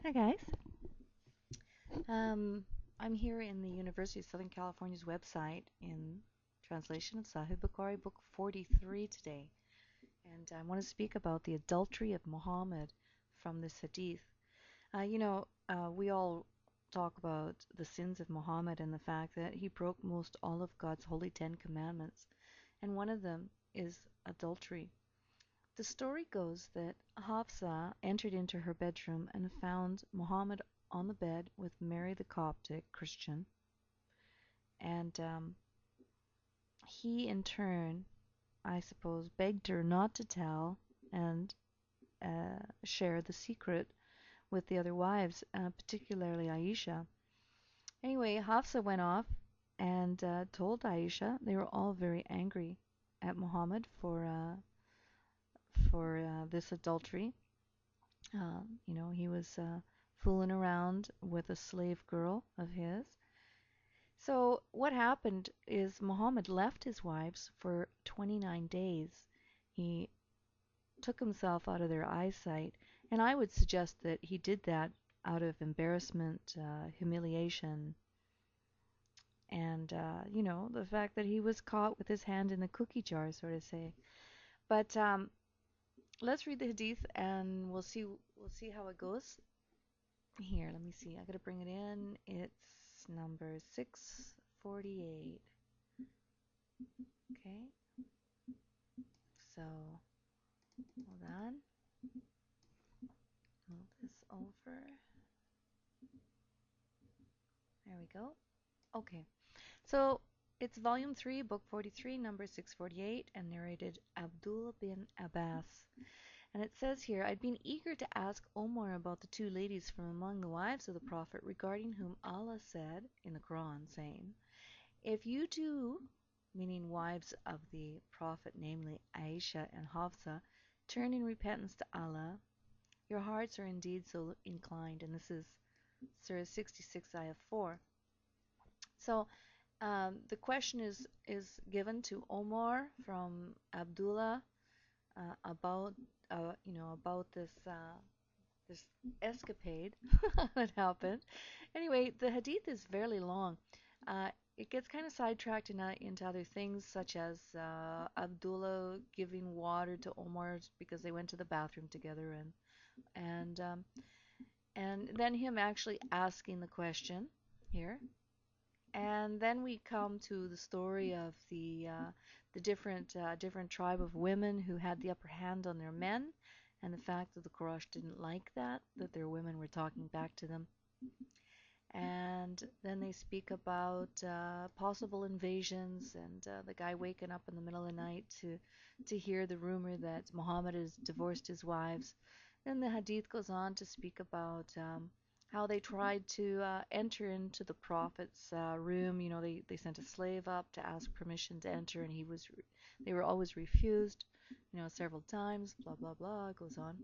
Hi guys. Um, I'm here in the University of Southern California's website in translation of Sahih Bukhari, book 43 today. And I want to speak about the adultery of Muhammad from this hadith. We all talk about the sins of Muhammad and the fact that he broke most all of God's holy Ten Commandments. And one of them is adultery. The story goes that Hafsa entered into her bedroom and found Muhammad on the bed with Mary the Coptic Christian, and he in turn, I suppose, begged her not to tell and share the secret with the other wives, particularly Aisha. Anyway, Hafsa went off and told Aisha. They were all very angry at Muhammad for this adultery. He was fooling around with a slave girl of his. So what happened is Muhammad left his wives for 29 days. He took himself out of their eyesight, and I would suggest that he did that out of embarrassment, humiliation, and the fact that he was caught with his hand in the cookie jar, so to say. But let's read the hadith, and we'll see how it goes. Here, let me see. I gotta bring it in. It's number 648. Okay, so hold on. Move this over. There we go. Okay, so it's volume 3, book 43, number 648, and narrated Abdullah bin Abbas. And it says here, I'd been eager to ask Omar about the two ladies from among the wives of the Prophet regarding whom Allah said in the Quran, saying, if you two, meaning wives of the Prophet, namely Aisha and Hafsa, turn in repentance to Allah, your hearts are indeed so inclined. And this is Surah 66, Ayah 4. So the question is given to Omar from Abdullah about about this escapade that happened. Anyway, the hadith is fairly long. Uh, it gets kind of sidetracked into other things, such as Abdullah giving water to Omar because they went to the bathroom together, and then him actually asking the question here. And then we come to the story of the different tribe of women who had the upper hand on their men, and the fact that the Quraysh didn't like that their women were talking back to them. And then they speak about possible invasions and the guy waking up in the middle of the night to hear the rumor that Muhammad has divorced his wives. Then the hadith goes on to speak about how they tried to enter into the Prophet's room. They sent a slave up to ask permission to enter, and they were always refused, several times. Blah blah blah. It goes on.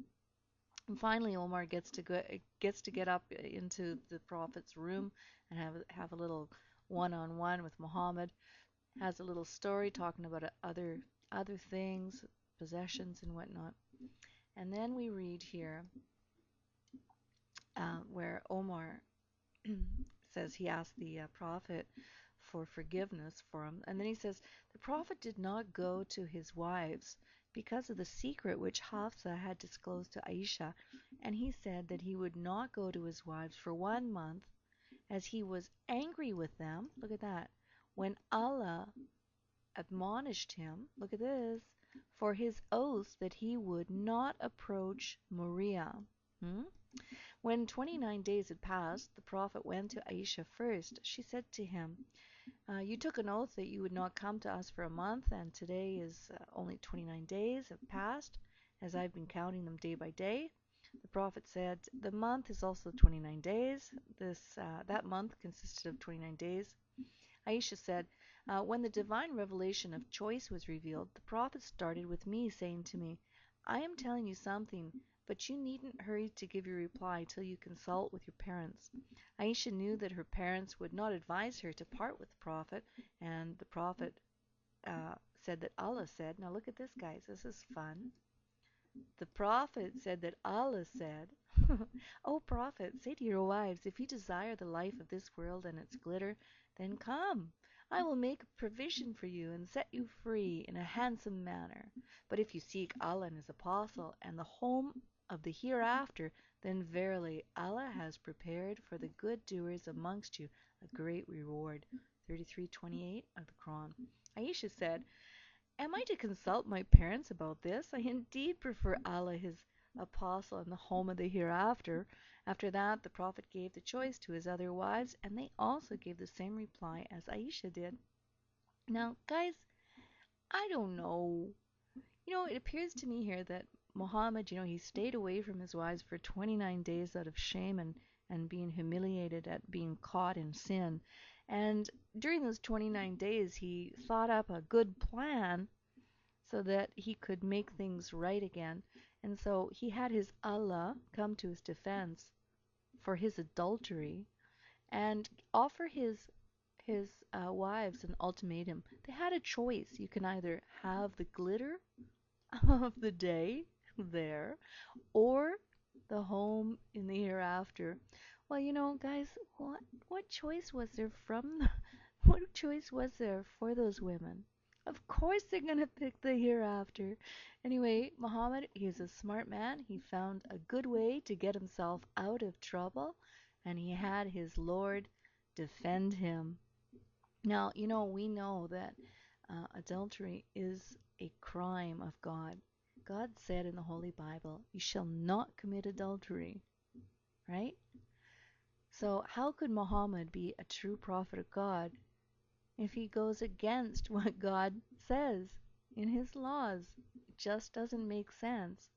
And finally, Omar gets to get up into the Prophet's room and have a little one-on-one with Muhammad. Has a little story talking about other things, possessions and whatnot. And then we read here where Omar says he asked the Prophet for forgiveness for him. And then he says, the Prophet did not go to his wives because of the secret which Hafsa had disclosed to Aisha. And he said that he would not go to his wives for 1 month as he was angry with them. Look at that. When Allah admonished him, look at this, for his oath that he would not approach Moriah. Hmm? When 29 days had passed, the Prophet went to Aisha first. She said to him, you took an oath that you would not come to us for a month, and today is only 29 days have passed, as I've been counting them day by day. The Prophet said, the month is also 29 days. That month consisted of 29 days. Aisha said, when the divine revelation of choice was revealed, the Prophet started with me, saying to me, I am telling you something, but you needn't hurry to give your reply till you consult with your parents. Aisha knew that her parents would not advise her to part with the Prophet, and the Prophet said that Allah said, now look at this, guys, this is fun. The Prophet said that Allah said, O prophet, say to your wives, if you desire the life of this world and its glitter, then come. I will make provision for you and set you free in a handsome manner. But if you seek Allah and His apostle and the home of the hereafter, then verily Allah has prepared for the good doers amongst you a great reward. 33:28 of the Quran. Aisha said, am I to consult my parents about this? I indeed prefer Allah, His apostle, and the home of the hereafter. After that, the Prophet gave the choice to his other wives, and they also gave the same reply as Aisha did. Now, guys, I don't know. It appears to me here that Muhammad, he stayed away from his wives for 29 days out of shame and being humiliated at being caught in sin. And during those 29 days, he thought up a good plan so that he could make things right again. And so he had his Allah come to his defense for his adultery and offer his wives an ultimatum. They had a choice. You can either have the glitter of the day there or the home in the hereafter. Well, guys, what choice was there what choice was there for those women? Of course they're going to pick the hereafter. Anyway, Muhammad, he's a smart man. He found a good way to get himself out of trouble, and he had his Lord defend him. Now, we know that adultery is a crime of God. God said in the Holy Bible, you shall not commit adultery, right? So how could Muhammad be a true prophet of God if he goes against what God says in his laws? It just doesn't make sense.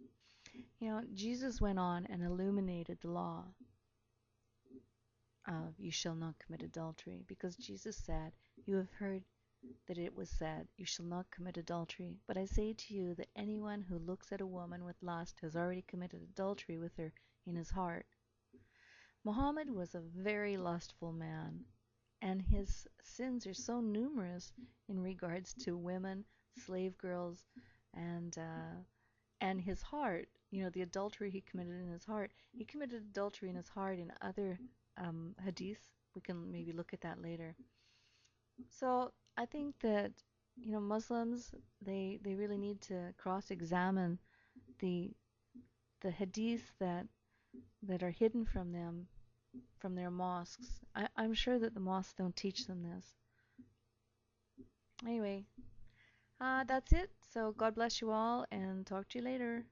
Jesus went on and illuminated the law of you shall not commit adultery because Jesus said, you have heard that it was said, you shall not commit adultery. But I say to you that anyone who looks at a woman with lust has already committed adultery with her in his heart. Muhammad was a very lustful man, and his sins are so numerous in regards to women, slave girls, and his heart. The adultery he committed in his heart. He committed adultery in his heart in other hadiths. We can maybe look at that later. So I think that Muslims they really need to cross-examine the hadiths that are hidden from them from their mosques. I'm sure that the mosques don't teach them this. Anyway, that's it. So God bless you all and talk to you later.